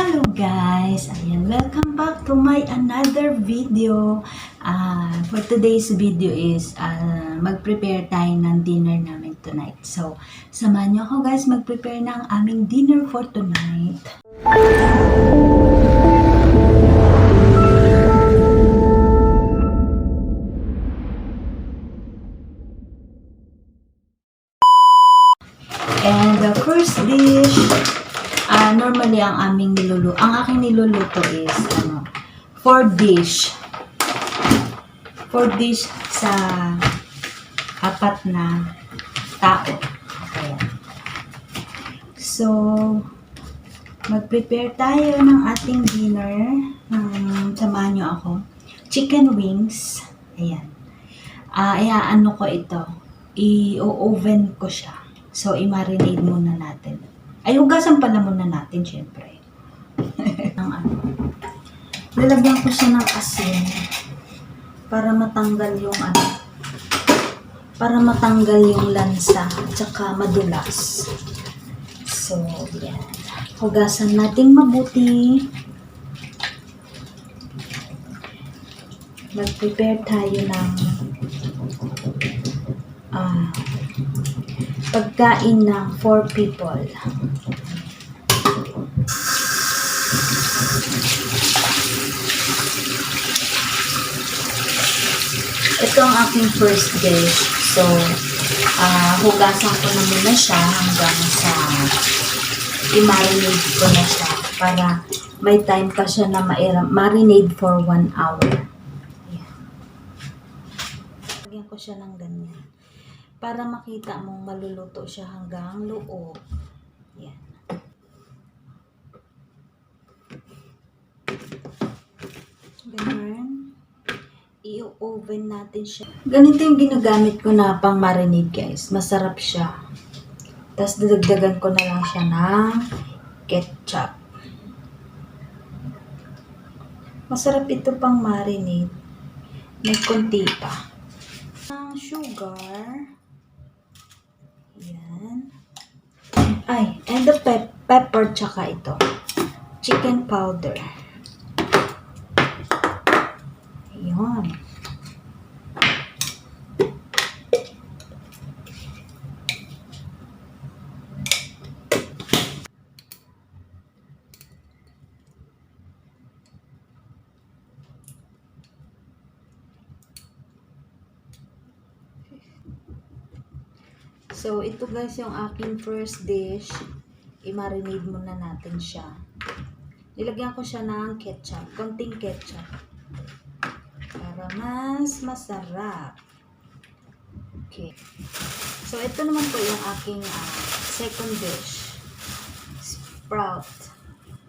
Hello guys! Ayan, welcome back to my another video. For today's video is mag-prepare tayo ng dinner namin tonight. So, samahan nyo ako guys mag-prepare ng aming dinner for tonight. And the first dish, normally ang aking niluluto is 4 dish. 4 dish sa 4 na tao. Okay. So, mag-prepare tayo ng ating dinner. Samahan nyo ako. Chicken wings. Ayan. Ano ko ito. I-oven ko siya. So, i-marinate muna natin. Ay, hugasan pala muna natin, syempre. Lalagyan ko siya ng asin para matanggal yung lansa at saka madulas. So, yan. Hugasan natin mabuti. Mag-prepare tayo ng pagkain ng 4 people. Ito ang aking first dish. So, hugasan ko na muna siya hanggang sa i-marinate ko na siya para may time pa siya na marinate for 1 hour. Ayan. Lagyan ko siya ng ganyan. Para makita mong maluluto siya hanggang loob. Yan. Ganun. I-oven natin siya. Ganito yung ginagamit ko na pang marinade guys. Masarap siya. Tapos dadagdagan ko na lang siya ng ketchup. Masarap ito pang marinade. May konti pa. Ang sugar. Yan. Ay, and the pepper tsaka ito. Chicken powder. Ayun. So, ito guys yung aking first dish. I-marinate muna natin siya. Nilagyan ko siya ng ketchup. Konting ketchup. Para mas masarap. Okay. So, ito naman po yung aking second dish.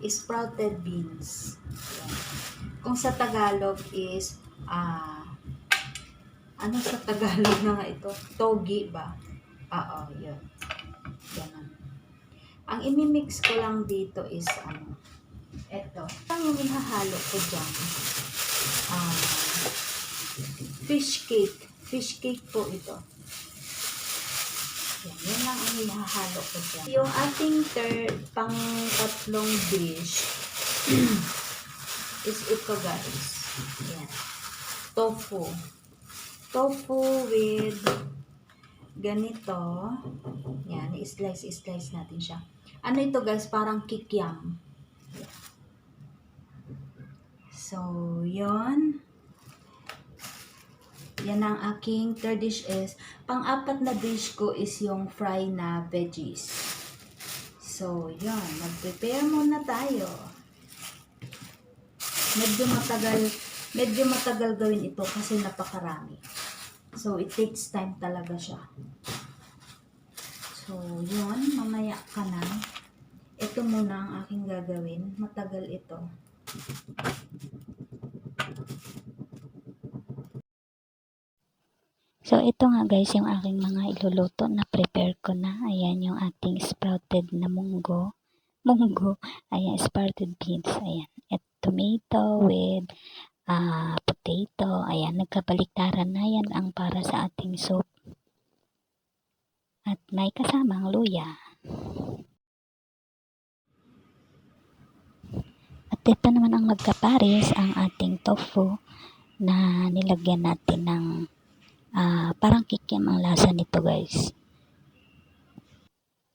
Sprouted beans. Yan. Kung sa Tagalog is, ano sa Tagalog na nga ito? Togi ba? Oo, yun. Ganun. Ang imimix ko lang dito is, eto. Ang yung ihahalo ko dyan. Fish cake. Fish cake po ito. Yan lang ang ihahalo ko dyan. Yung ating pang-tatlong dish is ito guys. Yan. Tofu. Tofu with ganito. Yan, i-slice natin siya. Ano ito guys? Parang kikiam. So, yon. Yan ang aking third dish is. Pang-apat na dish ko is yung fry na veggies. So, yon. Mag-prepare muna tayo. Medyo matagal gawin ito kasi napakarami. So, it takes time talaga siya. So, yun. Mamaya ka na. Ito muna ang aking gagawin. Matagal ito. So, ito nga guys yung aking mga iluluto na prepare ko na. Ayan yung ating sprouted na munggo. Ayan, sprouted beans. Ayan. At tomato with potato. Ayan, nagkabaliktaran na yan ang para sa ating soup. At may kasamang luya. ito naman ang magkapares, ang ating tofu na nilagyan natin ng parang kikim ang lasa nito guys.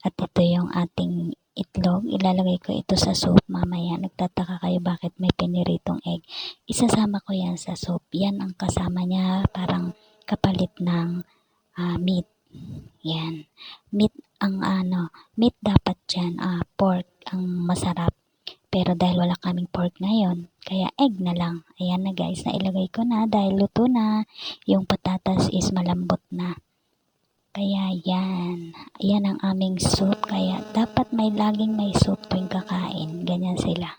At ito yung ating itlog. Ilalagay ko ito sa soup mamaya. Nagtataka kayo bakit may piniritong egg. Isasama ko yan sa soup. Yan ang kasama niya, parang kapalit ng meat. Yan. Meat ang meat dapat dyan. Pork ang masarap. Pero dahil wala kaming pork ngayon, kaya egg na lang. Ayan na guys, nailagay ko na dahil luto na. Yung patatas is malambot na. Kaya yan. Yan ang aming soup. Kaya dapat laging may soup tuwing kakain. Ganyan sila.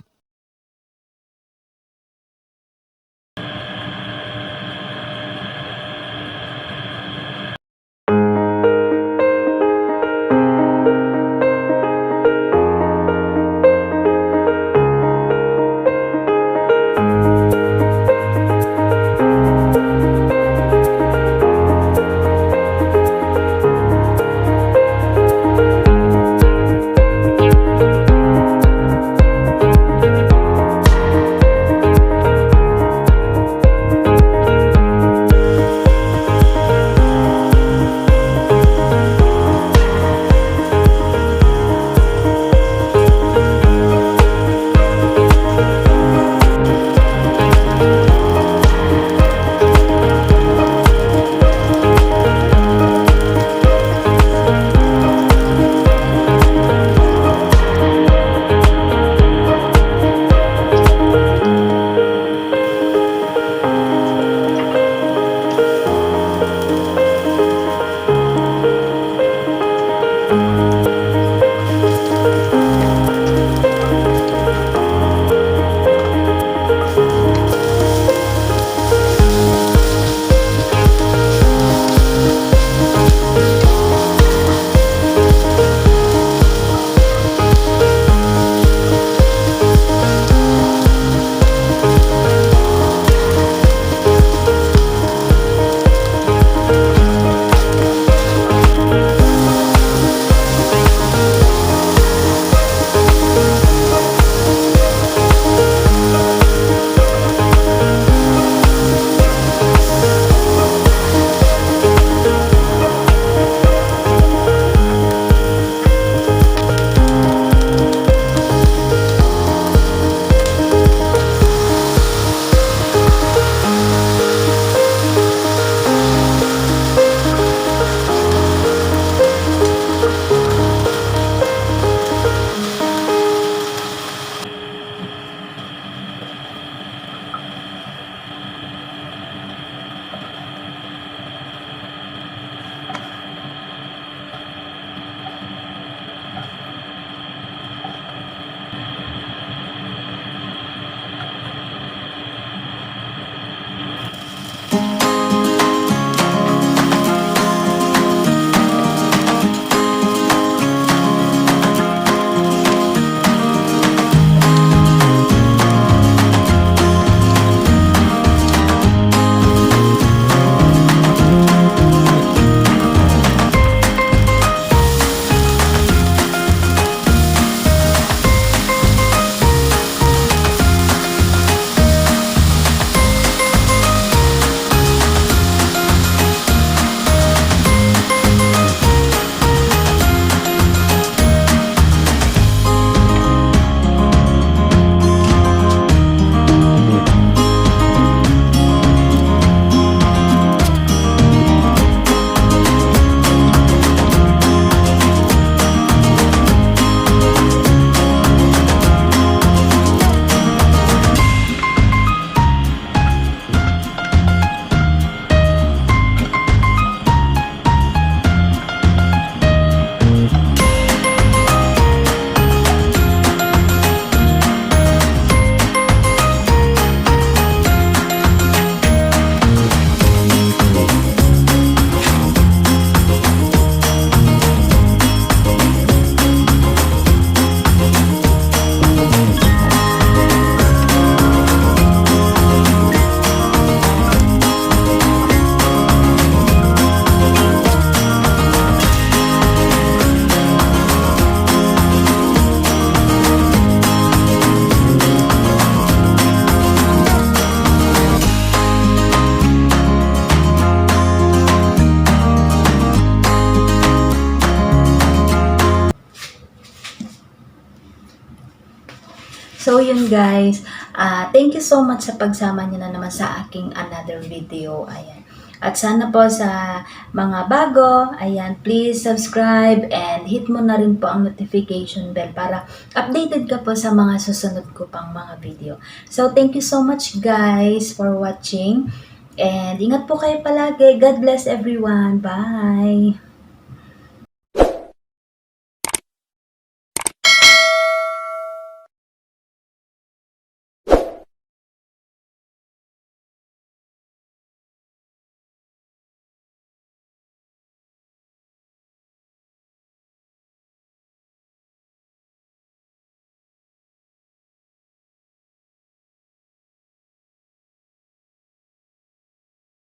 So yun guys, thank you so much sa pagsama niyo na naman sa aking another video. Ayan. At sana po sa mga bago, ayan, please subscribe and hit mo na rin po ang notification bell para updated ka po sa mga susunod ko pang mga video. So thank you so much guys for watching and ingat po kayo palagi. God bless everyone. Bye!